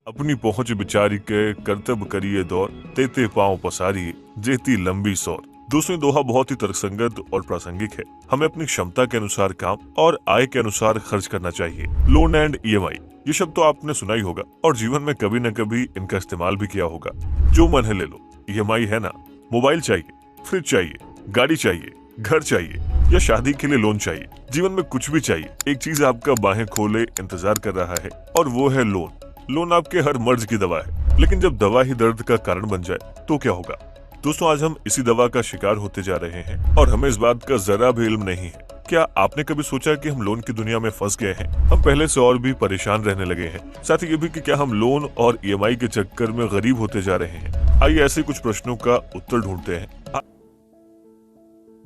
अपनी पहुंच बिचारी के कर्तव्य करिए दौर, तेते पांव पसारिए जेती लंबी सौर। दोस्तों, ये दोहा बहुत ही तर्कसंगत और प्रासंगिक है। हमें अपनी क्षमता के अनुसार काम और आय के अनुसार खर्च करना चाहिए। लोन एंड ईएमआई, ये शब्द तो आपने सुना ही होगा और जीवन में कभी न कभी इनका इस्तेमाल भी किया होगा। जो मन है ले लो, ईएमआई है ना। मोबाइल चाहिए, फ्रिज चाहिए, गाड़ी चाहिए, घर चाहिए या शादी के लिए लोन चाहिए। जीवन में कुछ भी चाहिए, एक चीज आपका बाहें खोले इंतजार कर रहा है और वो है लोन। लोन आपके हर मर्ज की दवा है, लेकिन जब दवा ही दर्द का कारण बन जाए तो क्या होगा। दोस्तों, आज हम इसी दवा का शिकार होते जा रहे हैं और हमें इस बात का जरा भी इल्म नहीं है। क्या आपने कभी सोचा कि हम लोन की दुनिया में फंस गए हैं? हम पहले से और भी परेशान रहने लगे हैं। साथ ही ये भी कि क्या हम लोन और ईएमआई के चक्कर में गरीब होते जा रहे हैं? आइए ऐसे कुछ प्रश्नों का उत्तर ढूंढते हैं।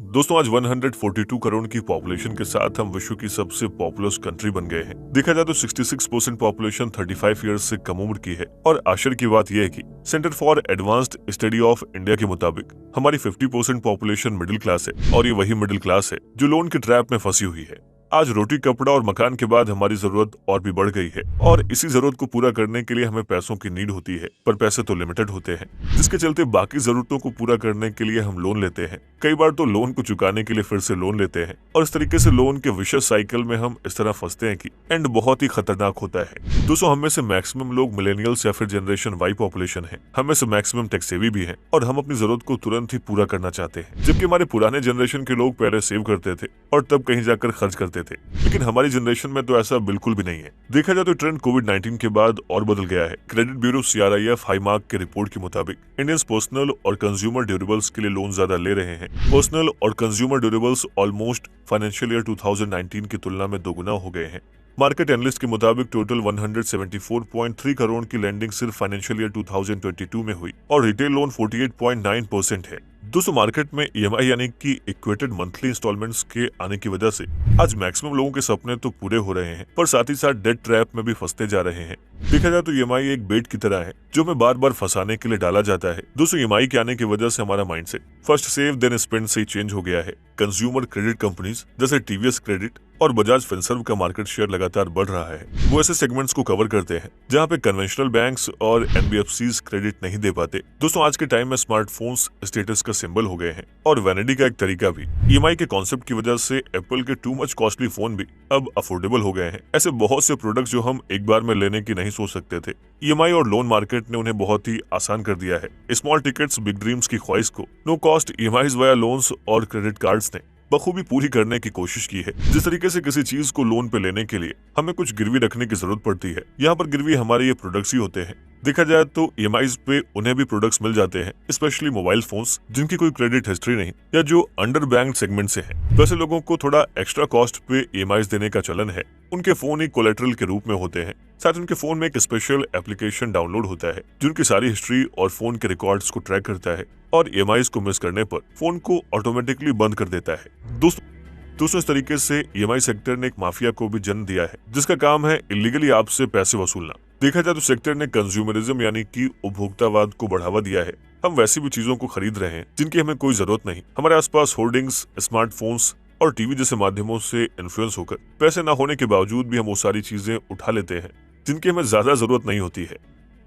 दोस्तों, आज 142 करोड़ की पॉपुलेशन के साथ हम विश्व की सबसे पॉपुलस कंट्री बन गए हैं। देखा जाए तो 66% पॉपुलेशन 35 ईयर्स से कम उम्र की है और आश्चर्य की बात यह है कि centre for advanced study of India के मुताबिक हमारी 50% पॉपुलेशन मिडिल क्लास है और ये वही मिडिल क्लास है जो लोन के ट्रैप में फंसी हुई है। आज रोटी, कपड़ा और मकान के बाद हमारी जरूरत और भी बढ़ गई है और इसी जरूरत को पूरा करने के लिए हमें पैसों की नीड होती है, पर पैसे तो लिमिटेड होते हैं, जिसके चलते बाकी जरूरतों को पूरा करने के लिए हम लोन लेते हैं। कई बार तो लोन को चुकाने के लिए फिर से लोन लेते हैं और इस तरीके से लोन के विशेष साइकिल में हम इस तरह फंसते हैं कि एंड बहुत ही खतरनाक होता है। दोस्तों, हम में से मैक्सिमम लोग मिलेनियल्स या फिर जनरेशन वाई पॉपुलेशन है। हम में से मैक्सिमम टेक सेवी भी है और हम अपनी जरूरत को तुरंत ही पूरा करना चाहते हैं, जबकि हमारे पुराने जनरेशन के लोग पहले सेव करते थे और तब कहीं जाकर खर्च करते थे। लेकिन हमारी जनरेशन में तो ऐसा बिल्कुल भी नहीं है। देखा जाए तो ट्रेंड कोविड-19 के बाद और बदल गया है। क्रेडिट ब्यूरो CRIF हाईमार्क के रिपोर्ट के मुताबिक इंडियंस पर्सनल और कंज्यूमर ड्यूरेबल्स के लिए लोन ज्यादा ले रहे हैं। पर्सनल और consumer durables almost financial year 2019 की तुलना में दोगुना हो गए हैं। मार्केट एनालिस्ट के मुताबिक टोटल 174.3 करोड़ की लैंडिंग सिर्फ फाइनेंशियल ईयर 2022 में हुई और रिटेल लोन 48.9% है। दोस्तों, मार्केट में ईएमआई यानी कि इक्वेटेड मंथली इंस्टॉलमेंट्स के आने की वजह से आज मैक्सिमम लोगों के सपने तो पूरे हो रहे हैं, पर साथ ही साथ डेट ट्रैप में भी फंसते जा रहे हैं। देखा जाए तो ईएमआई एक बेट की तरह है जो हमें बार बार फंसाने के लिए डाला जाता है। दोस्तों, ईएमआई के आने की वजह से हमारा mindset first save then spend से ही चेंज हो गया है। कंज्यूमर क्रेडिट कंपनीज जैसे टीवीएस क्रेडिट और बजाज फिनसर्व का मार्केट शेयर लगातार बढ़ रहा है। वो ऐसे सेगमेंट्स को कवर करते हैं जहां पे कन्वेंशनल बैंक्स और एनबीएफसीज क्रेडिट नहीं दे पाते। दोस्तों, आज के टाइम में स्मार्टफोन्स स्टेटस का सिंबल हो गए हैं और वैनिटी का एक तरीका भी। ईएमआई के कॉन्सेप्ट की वजह से एप्पल के टू मच कॉस्टली फोन भी अब अफोर्डेबल हो गए हैं। ऐसे बहुत से प्रोडक्ट्स जो हम एक बार में लेने की नहीं सोच सकते थे, ईएमआई और लोन मार्केट ने उन्हें बहुत ही आसान कर दिया है। स्मॉल टिकट्स बिग ड्रीम्स की ख्वाहिश को no cost EMIs via loans और क्रेडिट कार्ड्स ने बखूबी पूरी करने की कोशिश की है। जिस तरीके से किसी चीज को लोन पे लेने के लिए हमें कुछ गिरवी रखने की जरूरत पड़ती है, यहाँ पर गिरवी हमारे ये प्रोडक्ट्स ही होते हैं। देखा जाए तो ईएमआईज पे उन्हें भी प्रोडक्ट्स मिल जाते हैं, स्पेशली मोबाइल फोन्स जिनकी कोई क्रेडिट हिस्ट्री नहीं या जो अंडर बैंक सेगमेंट से हैं। वैसे लोगों को थोड़ा एक्स्ट्रा कॉस्ट पे ईएमआईज देने का चलन है। उनके फोन ही कोलेटरल के रूप में होते हैं। साथ ही उनके फोन में एक स्पेशल एप्लीकेशन डाउनलोड होता है जो उनकी सारी हिस्ट्री और फोन के रिकॉर्ड्स को ट्रैक करता है और ईएमआईज को मिस करने पर फोन को ऑटोमेटिकली बंद कर देता है। दोस्तों, इस तरीके से ईएमआई सेक्टर ने एक माफिया को भी जन्म दिया है जिसका काम है इलीगली आपसे पैसे वसूलना। देखा जाए तो सेक्टर ने कंज्यूमरिज्म यानी कि उपभोक्तावाद को बढ़ावा दिया है। हम वैसी भी चीजों को खरीद रहे हैं जिनकी हमें कोई जरूरत नहीं। हमारे आसपास होर्डिंग्स, स्मार्टफोन्स और टीवी जैसे माध्यमों से इन्फ्लुएंस होकर पैसे न होने के बावजूद भी हम वो सारी चीजें उठा लेते हैं जिनकी हमें ज्यादा जरूरत नहीं होती है।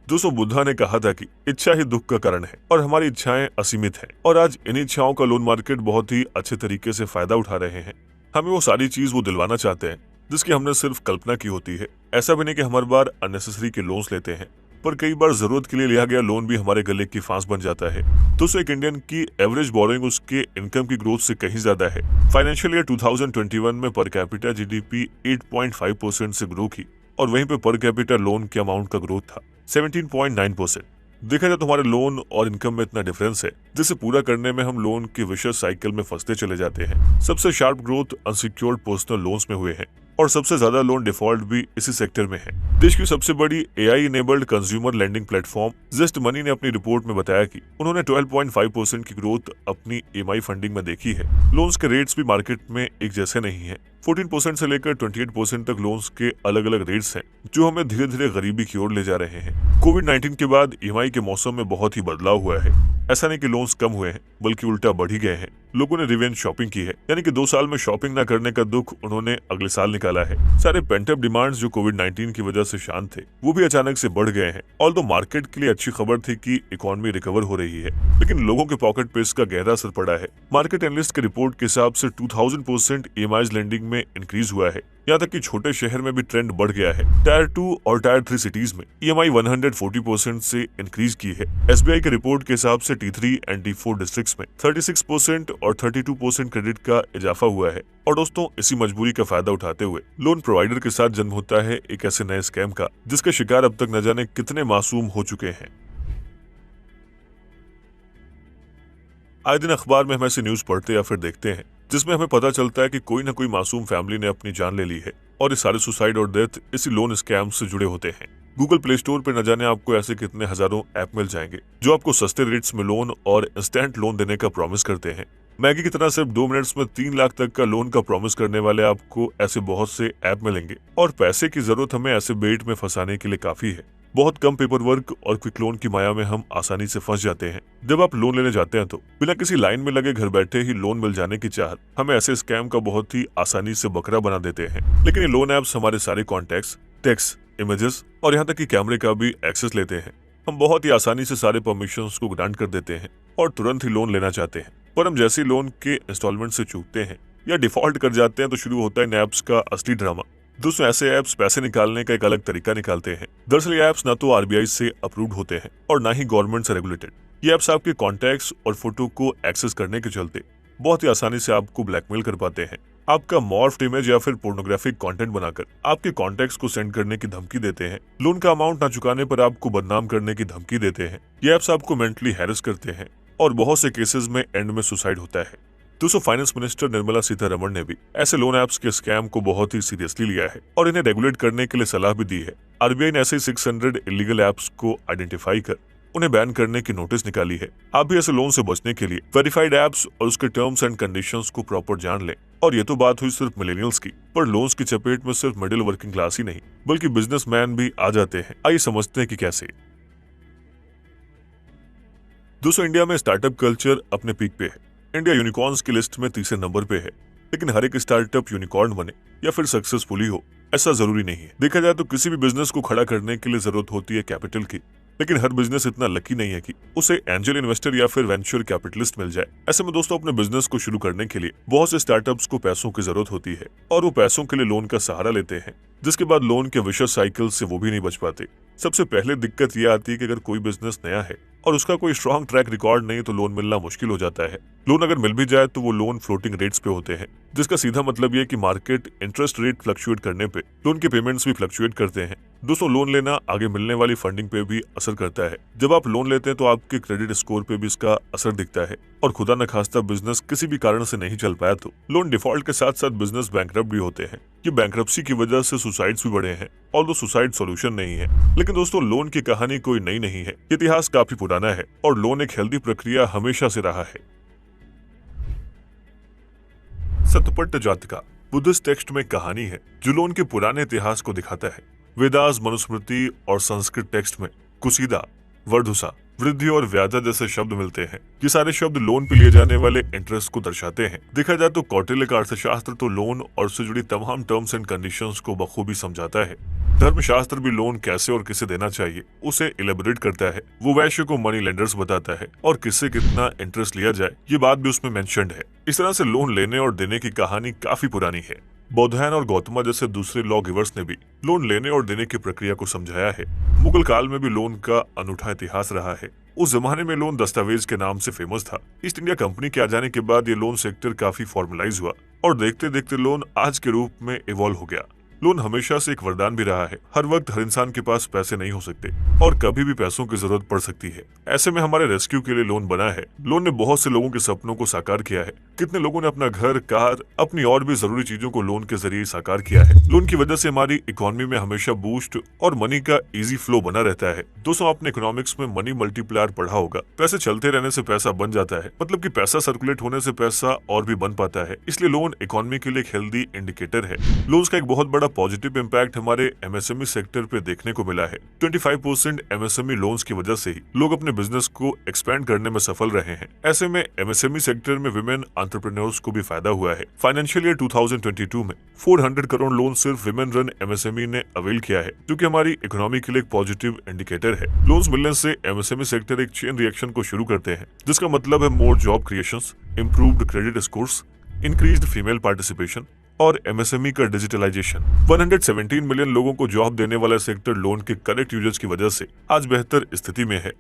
दोस्तों, बुद्धा ने कहा था कि इच्छा ही दुख का कारण है और हमारी इच्छाएं असीमित हैं और आज इन इच्छाओं का लोन मार्केट बहुत ही अच्छे तरीके से फायदा उठा रहे हैं। हमें वो सारी चीज वो दिलवाना चाहते हैं जिसकी हमने सिर्फ कल्पना की होती है। ऐसा भी नहीं कि हम हर बार अननेसेसरी के लोन्स लेते हैं, पर कई बार जरूरत के लिए लिया गया लोन भी हमारे गले की फांस बन जाता है। दोस्तों, एक इंडियन की एवरेज बोरोइंग उसके इनकम की ग्रोथ से कहीं ज्यादा है। फाइनेंशियल ईयर 2021 में पर कैपिटा जीडीपी 8.5% से ग्रो की और वहीं पे पर कैपिटा लोन के अमाउंट का ग्रोथ था 17.9%। देखा जाए तो हमारे लोन और इनकम में इतना डिफरेंस है जिसे पूरा करने में हम लोन के विशेष साइकिल में फंसते चले जाते हैं। सबसे sharp growth unsecured personal loans में हुए हैं और सबसे ज्यादा लोन डिफॉल्ट भी इसी सेक्टर में है। देश की सबसे बड़ी AI enabled consumer lending platform just money ने अपनी रिपोर्ट में बताया कि उन्होंने 12.5% की ग्रोथ अपनी ईएमआई फंडिंग में देखी है। लोन्स के रेट्स भी मार्केट में एक जैसे नहीं है। 14% से लेकर 28% तक लोन्स के अलग अलग रेट्स हैं जो हमें धीरे धीरे गरीबी की ओर ले जा रहे हैं। कोविड-19 के बाद ईएमआई के मौसम में बहुत ही बदलाव हुआ है। ऐसा नहीं कि लोन्स कम हुए हैं, बल्कि उल्टा बढ़ ही गए हैं। लोगों ने रिवेंज शॉपिंग की है, यानी कि 2 साल में शॉपिंग न करने का दुख उन्होंने अगले साल निकाला है। सारे पेंटअप डिमांड्स जो कोविड-19 की वजह से शांत थे, वो भी अचानक से बढ़ गए हैं। ऑल्दो मार्केट के लिए अच्छी खबर थी कि इकोनॉमी रिकवर हो रही है, लेकिन लोगों के पॉकेट पे इसका गहरा असर पड़ा है। मार्केट एनालिस्ट की रिपोर्ट के हिसाब से 2000% ईएमआई लेंडिंग में इंक्रीज हुआ है। यहाँ तक कि छोटे शहर में भी ट्रेंड बढ़ गया है। टायर 2 और टायर 3 सिटीज में ईएमआई 140% से इंक्रीज की है। एसबीआई की रिपोर्ट के हिसाब से T3 एंड T4 डिस्ट्रिक्ट्स में 36% और 32% क्रेडिट का इजाफा हुआ है। और दोस्तों, इसी मजबूरी का फायदा उठाते हुए लोन प्रोवाइडर के साथ जन्म होता है एक ऐसे नए स्कैम का, जिसके शिकार अब तक न जाने कितने मासूम हो चुके हैं। आए दिन अखबार में हम ऐसी न्यूज पढ़ते या फिर देखते हैं जिसमें हमें पता चलता है कि कोई ना कोई मासूम फैमिली ने अपनी जान ले ली है, और ये सारे सुसाइड और डेथ इसी लोन स्कैम से जुड़े होते हैं। गूगल प्ले स्टोर पर न जाने आपको ऐसे कितने हजारों ऐप मिल जाएंगे जो आपको सस्ते रेट्स में लोन और इंस्टेंट लोन देने का प्रॉमिस करते हैं। मैगी की तरह सिर्फ 2 मिनट्स में 3 लाख तक का लोन का प्रॉमिस करने वाले आपको ऐसे बहुत से ऐप मिलेंगे, और पैसे की जरूरत हमें ऐसे बेट में फंसाने के लिए काफी है। बहुत कम पेपर वर्क और क्विक लोन की माया में हम आसानी से फंस जाते हैं। जब आप लोन लेने जाते हैं तो बिना किसी लाइन में लगे घर बैठे ही लोन मिल जाने की चाहत हमें ऐसे स्कैम का बहुत ही आसानी से बकरा बना देते हैं। लेकिन ये लोन ऐप्स हमारे सारे कॉन्टैक्ट्स, टेक्स्ट, इमेजेस और यहाँ तक कि कैमरे का भी एक्सेस लेते हैं। हम बहुत ही आसानी से सारे परमिशंस को ग्रांट कर देते हैं और तुरंत ही लोन लेना चाहते हैं। पर हम जैसे लोन के इंस्टॉलमेंट से चूकते हैं या डिफॉल्ट कर जाते हैं तो शुरू होता है इन ऐप्स का असली ड्रामा। दोस्तों, ऐसे ऐप्स पैसे निकालने का एक अलग तरीका निकालते हैं। दरअसल ये ऐप्स ना तो आरबीआई से अप्रूव्ड होते हैं और ना ही गवर्नमेंट से रेगुलेटेड। ये ऐप्स आपके कॉन्टैक्ट्स और फोटो को एक्सेस करने के चलते बहुत ही आसानी से आपको ब्लैकमेल कर पाते हैं। आपका मॉर्फ्ड इमेज या फिर पोर्नोग्राफिक कंटेंट बनाकर आपके कॉन्टैक्ट्स को सेंड करने की धमकी देते हैं। लोन का अमाउंट ना चुकाने पर आपको बदनाम करने की धमकी देते हैं। ये ऐप्स आपको मेंटली हैरेस करते हैं और बहुत से केसेस में एंड में सुसाइड होता है। दोस्तों, फाइनेंस मिनिस्टर निर्मला सीतारमण ने भी ऐसे लोन ऐप्स के स्कैम को बहुत ही सीरियसली लिया है और इन्हें रेगुलेट करने के लिए सलाह भी दी है। आरबीआई ने ऐसे 600 इलीगल ऐप्स को आइडेंटिफाई कर उन्हें बैन करने की नोटिस निकाली है। आप भी ऐसे लोन से बचने के लिए वेरीफाइड ऐप्स और उसके टर्म्स एंड कंडीशंस को प्रॉपर जान लें। और ये तो बात हुई सिर्फ मिलेनियल्स की, पर लोन्स की चपेट में सिर्फ मिडिल वर्किंग क्लास ही नहीं बल्कि बिजनेसमैन भी आ जाते हैं। आइए समझते हैं कि कैसे। दोस्तों, इंडिया में स्टार्टअप कल्चर अपने पीक पे है। इंडिया यूनिकॉर्न्स की लिस्ट में तीसरे नंबर पे है, लेकिन हर एक स्टार्टअप यूनिकॉर्न बने या फिर सक्सेसफुली हो ऐसा जरूरी नहीं है। देखा जाए तो किसी भी बिजनेस को खड़ा करने के लिए जरूरत होती है कैपिटल की, लेकिन हर बिजनेस इतना लकी नहीं है कि उसे एंजल इन्वेस्टर या फिर वेंचर कैपिटलिस्ट मिल जाए। ऐसे में दोस्तों, अपने बिजनेस को शुरू करने के लिए बहुत से स्टार्टअप्स को पैसों की जरूरत होती है और वो पैसों के लिए लोन का सहारा लेते हैं, जिसके बाद लोन के विशेष साइकिल से वो भी नहीं बच पाते। सबसे पहले दिक्कत यह आती है कि अगर कोई बिजनेस नया है और उसका कोई स्ट्रॉन्ग ट्रैक रिकॉर्ड नहीं तो लोन मिलना मुश्किल हो जाता है। लोन अगर मिल भी जाए तो वो लोन फ्लोटिंग रेट्स पे होते हैं, जिसका सीधा मतलब ये कि मार्केट इंटरेस्ट रेट फ्लक्चुएट करने पे लोन के पेमेंट्स भी फ्लक्चुएट करते हैं। दोस्तों, लोन लेना आगे मिलने वाली फंडिंग पे भी असर करता है। जब आप लोन लेते हैं तो आपके क्रेडिट स्कोर पे भी इसका असर दिखता है, और खुदा न खास्ता बिजनेस किसी भी कारण से नहीं चल पाया तो लोन डिफॉल्ट के साथ साथ बिजनेस बैंकरप्ट भी होते हैं। ये बैंकरप्सी की वजह से सुसाइड्स भी बढ़े हैं, और सुसाइड सॉल्यूशन नहीं है। लेकिन दोस्तों, लोन की कहानी कोई नई नहीं है, इतिहास काफी पुराना है और लोन एक हेल्दी प्रक्रिया हमेशा से रहा है। सतपट जातका बुद्धिस्ट टेक्स्ट में कहानी है जो लोन के पुराने इतिहास को दिखाता है। वेदास, मनुस्मृति और संस्कृत टेक्स्ट में कुसीदा, वर्धुसा, वृद्धि और व्याजा जैसे शब्द मिलते हैं। ये सारे शब्द लोन पे लिए जाने वाले इंटरेस्ट को दर्शाते हैं। देखा जाए तो कौटिल्य का अर्थशास्त्र तो लोन और उससे जुड़ी तमाम टर्म्स एंड कंडीशंस को बखूबी समझाता है। धर्मशास्त्र भी लोन कैसे और किसे देना चाहिए उसे इलेबोरेट करता है। वो वैश्य को मनी लेंडर्स बताता है और किससे कितना इंटरेस्ट लिया जाए ये बात भी उसमें मेंशन्ड है। इस तरह से लोन लेने और देने की कहानी काफी पुरानी है। बौद्धायन और गौतमा जैसे दूसरे लॉ गिवर्स ने भी लोन लेने और देने की प्रक्रिया को समझाया है। मुगल काल में भी लोन का अनूठा इतिहास रहा है। उस जमाने में लोन दस्तावेज के नाम से फेमस था। ईस्ट इंडिया कंपनी के आ जाने के बाद ये लोन सेक्टर काफी फॉर्मलाइज हुआ और देखते देखते लोन आज के रूप में इवॉल्व हो गया। लोन हमेशा से एक वरदान भी रहा है। हर वक्त हर इंसान के पास पैसे नहीं हो सकते और कभी भी पैसों की जरूरत पड़ सकती है। ऐसे में हमारे रेस्क्यू के लिए लोन बना है। लोन ने बहुत से लोगों के सपनों को साकार किया है। कितने लोगों ने अपना घर, कार, अपनी और भी जरूरी चीजों को लोन के जरिए साकार किया है। लोन की वजह से हमारी इकोनॉमी में हमेशा बूस्ट और मनी का इजी फ्लो बना रहता है। दोस्तों, आपने इकोनॉमिक्स में मनी मल्टीप्लायर पढ़ा होगा। पैसे चलते रहने से पैसा बन जाता है, मतलब कि पैसा सर्कुलेट होने से पैसा और भी बन पाता है। इसलिए लोन इकोनॉमी के लिए एक हेल्दी इंडिकेटर है। लोन्स का एक बहुत बड़ा पॉजिटिव इम्पैक्ट हमारे एमएसएमई सेक्टर पे देखने को मिला है। 25% एमएसएमई लोन्स की वजह से ही लोग अपने बिजनेस को एक्सपेंड करने में सफल रहे हैं। ऐसे में एमएसएमई सेक्टर में विमेन एंटरप्रेन्योर्स को भी फायदा हुआ है। फाइनेंशियल ईयर 2022 में 400 करोड़ लोन सिर्फ विमेन रन एमएसएमई ने अवेल किया है, जो कि हमारी इकोनॉमी के लिए एक पॉजिटिव इंडिकेटर है। लोन्स मिलने से एमएसएमई सेक्टर एक चेन रिएक्शन को शुरू करते हैं, जिसका मतलब है more job creations, improved credit scores, increased female participation और एमएसएमई का डिजिटलाइजेशन। 117 मिलियन लोगों को जॉब देने वाला सेक्टर लोन के करेक्ट यूजेस की वजह से आज बेहतर स्थिति में है।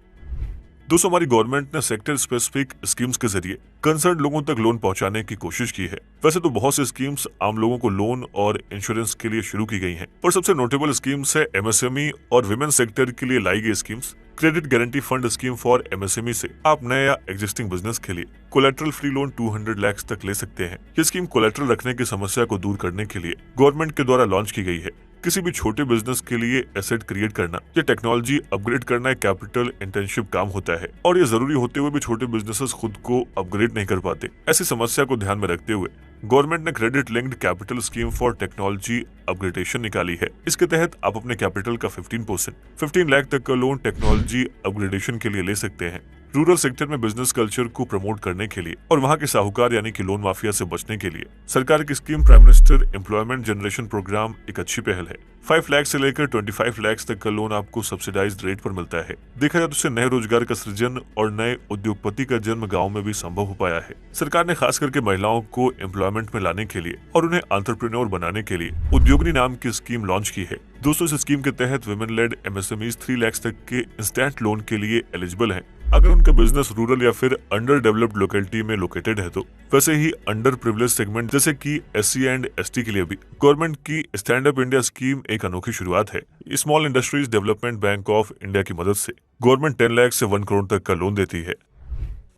दोस्तों, हमारी गवर्नमेंट ने सेक्टर स्पेसिफिक स्कीम्स के जरिए कंसर्न लोगों तक लोन पहुंचाने की कोशिश की है। वैसे तो बहुत सी स्कीम्स आम लोगों को लोन और इंश्योरेंस के लिए शुरू की गई हैं, पर सबसे नोटेबल स्कीम्स है एमएसएमई और विमेन सेक्टर के लिए लाई गई schemes. Credit guarantee fund scheme for MSME से आप नए या एग्जिस्टिंग बिजनेस के लिए कोलेट्रल फ्री लोन 200 लाख तक ले सकते हैं। ये स्कीम कोलेट्रल रखने की समस्या को दूर करने के लिए गवर्नमेंट के द्वारा लॉन्च की गई है। किसी भी छोटे बिजनेस के लिए एसेट क्रिएट करना या टेक्नोलॉजी अपग्रेड करना एक कैपिटल इंटेंसिव काम होता है, और ये जरूरी होते हुए भी छोटे बिजनेसेस खुद को अपग्रेड नहीं कर पाते। ऐसी समस्या को ध्यान में रखते हुए गवर्नमेंट ने credit linked capital scheme for technology upgradation निकाली है। इसके तहत आप अपने कैपिटल का 15 लाख तक का लोन टेक्नोलॉजी अपग्रेडेशन के लिए ले सकते हैं। रूरल सेक्टर में बिजनेस कल्चर को प्रमोट करने के लिए और वहां के साहूकार यानी कि लोन माफिया से बचने के लिए सरकार की scheme prime minister employment generation programme एक अच्छी पहल है। 5 लाख से लेकर 25 लाख तक का लोन आपको सब्सिडाइज्ड रेट पर मिलता है। देखा जाए तो इससे नए रोजगार का सृजन और नए उद्योगपति का जन्म गाँव में भी संभव हो पाया है। सरकार ने खास करके महिलाओं को एम्प्लॉयमेंट में लाने के लिए और उन्हें एंटरप्रेन्योर बनाने के लिए उद्योगिनी नाम की स्कीम लॉन्च की है। दोस्तों, इस स्कीम के तहत वुमेन लेड एमएसएमईज 3 लाख तक के इंस्टेंट लोन के लिए एलिजिबल हैं अगर उनका बिजनेस रूरल या फिर अंडर डेवलप्ड लोकेलिटी में लोकेटेड है तो। वैसे ही अंडर प्रिविलेज सेगमेंट जैसे कि एससी एंड एसटी के लिए भी गवर्नमेंट की स्टैंड अप इंडिया स्कीम एक अनोखी शुरुआत है। Small industries development bank of India की मदद से गवर्नमेंट 10 लाख से 1 करोड़ तक का लोन देती है।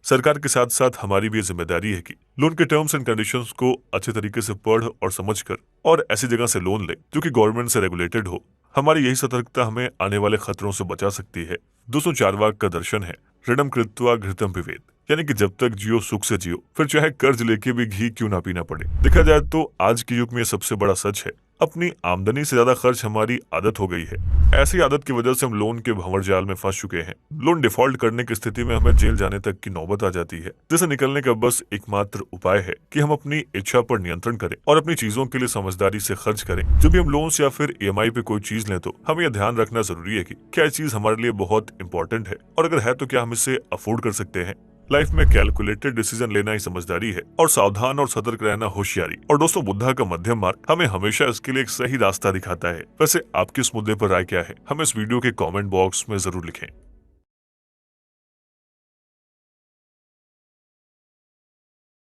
सरकार के साथ साथ हमारी भी जिम्मेदारी है कि लोन के टर्म्स एंड कंडीशंस को अच्छे तरीके से पढ़ और समझकर और ऐसी जगह से लोन ले जो कि गवर्नमेंट से रेगुलेटेड हो। हमारी यही सतर्कता हमें आने वाले खतरों से बचा सकती है। दोस्तों, चारवाक का दर्शन है ऋणम कृत्वा घृतम पिबेत, यानी कि जब तक जियो सुख से जियो, फिर चाहे कर्ज लेके भी घी क्यों ना पीना पड़े। देखा जाए तो आज के युग में सबसे बड़ा सच है, अपनी आमदनी से ज्यादा खर्च हमारी आदत हो गई है। ऐसी आदत की वजह से हम लोन के भंवर जाल में फंस चुके हैं। लोन डिफॉल्ट करने की स्थिति में हमें जेल जाने तक की नौबत आ जाती है, जिसे निकलने का बस एकमात्र उपाय है कि हम अपनी इच्छा पर नियंत्रण करें और अपनी चीजों के लिए समझदारी से खर्च करें। जब भी हम लोन या फिर ईएमआई पे कोई चीज लें तो हमें यह ध्यान रखना जरूरी है कि क्या चीज हमारे लिए बहुत इंपॉर्टेंट है, और अगर है तो क्या हम इसे अफोर्ड कर सकते हैं। लाइफ में कैलकुलेटेड डिसीजन लेना ही समझदारी है और सावधान और सतर्क रहना होशियारी। और दोस्तों, बुद्धा का मध्यम मार्ग हमें हमेशा इसके लिए एक सही रास्ता दिखाता है। वैसे आपकी इस मुद्दे पर राय क्या है, हमें इस वीडियो के कमेंट बॉक्स में जरूर लिखें।